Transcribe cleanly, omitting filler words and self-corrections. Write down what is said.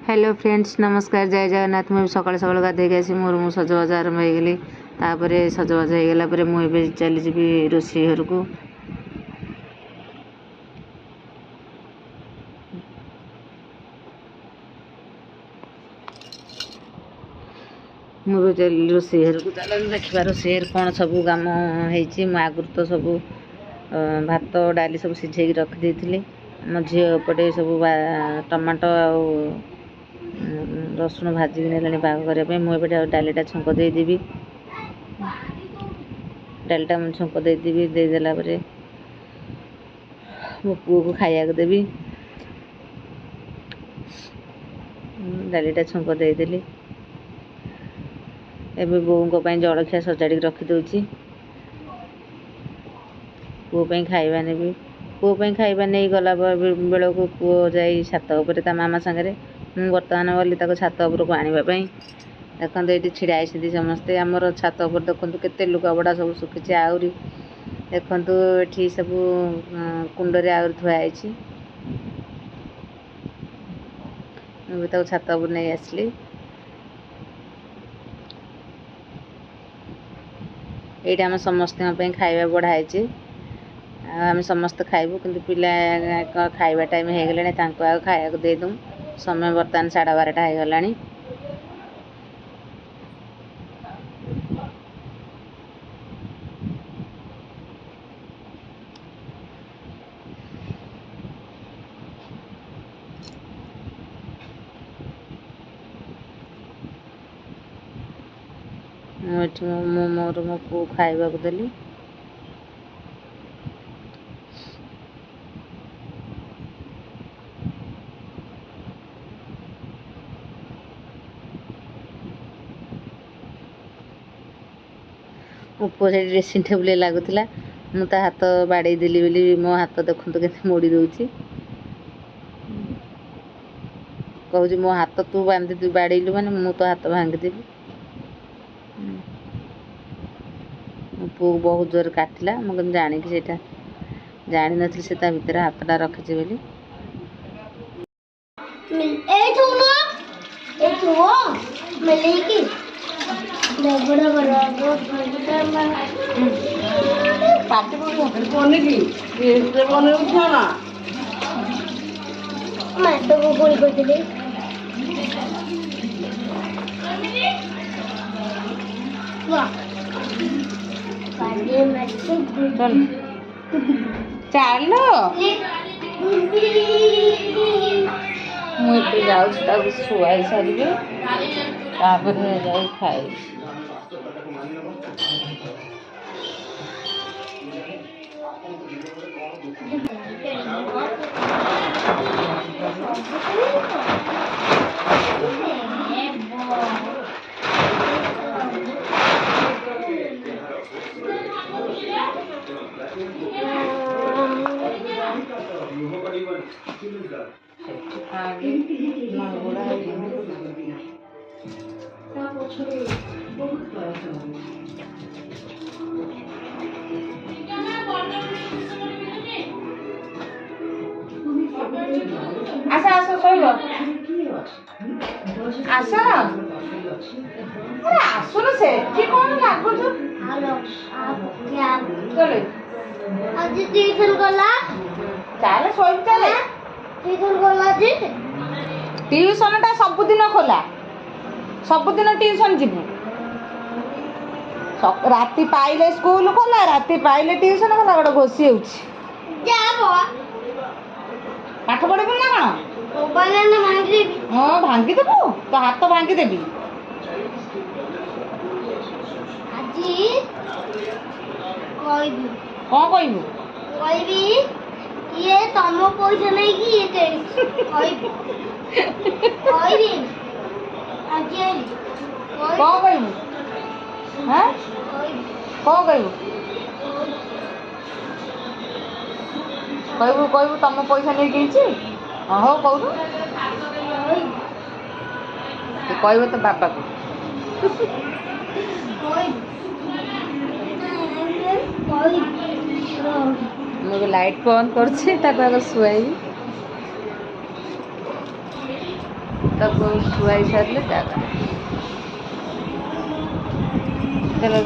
Hello friends नमस्कार जय जगन्नाथ। मुझे सकाल सकाल गाधे आसी मोर मु सजबाज आरंभ हो गली। सजबाज होगला मुझे चलीजी रोषे घर को। मुझे रोषे घर को चल देखा रोषे कौन सब कम हो आगुरी तो सब भात डाली सब सीझे रखी मो झीपटे सब टमाटो रसुण भाजिक ने बाग करने मुझे डालीटा छुंक देदेवी। डालीटा छुंक देदेवी देदेला मो पुओ को खाया देवी। डालीटा छुंक देदेली एबे बोऊ जलखिया सजाड़ी रखीदे पुओ खाइबा नेबी। पुओ खाइबा नहीं गला बेल को पुओ जाई छात उपर ता मामा सागरे मु बर्तमान गली छात उपर को आने देखते ये छिड़ा आई समस्ते आमर छात उपर देखु केते लुगापड़ा सब सुखी आहरी देखु ये सब कुंडे आहरी थुआई मुझे छात उपर नहीं आसली। ये आम समस्त खाइबा बढ़ाई आम समस्त खाइबू कि पिला खाइबा टाइम हो गला खाया देदू। समय बर्तमान 12:30 हो गला। मोर मो पु खाइबा को देली। मो पुओ से ड्रेसिंग टेबुल लगुला मु ता हाथ बाड़े देली बोली मो हाथ देखु के मोड़ी दौची कहूँ मो हाथ तू बांधी तू बाड़ेलु माने मु तो हाथ भांगीदेवी। मो पुओ बहुत जोर काटिला मुझे जाणिकी से जानी नी से भितर हाथटा रखी बोली। चलो मुझे जाऊँ शुआई सारी जा खाई। आस आस शोब आस आसुन से कौन लागुच आज ट्यूशन गला चल शोब चले ट्यूशन गला जी ट्यूशन टा सबुदिन खोला सबुदिन ट्यूशन जीवु राति पाइले स्कूल खोला राति पाइले ट्यूशन खोला गोटे घोषी हो पाठ पढ़ू ना कौन हाँ भांगीदेबू तो हाथ भांगीदेवी। कौन कहबू ये तुम पैसा नहीं कि ये कौन कहबू हाँ कौन कहबू कहबू कहबू तुम पैसा नहीं कि हाँ हो कहू कहब तो बापा को मुझे लाइट बंद कर शुआई। ତାକୁ ଶୁଆଇ ସାରିଲେ ଚା କରେ। ତେଲ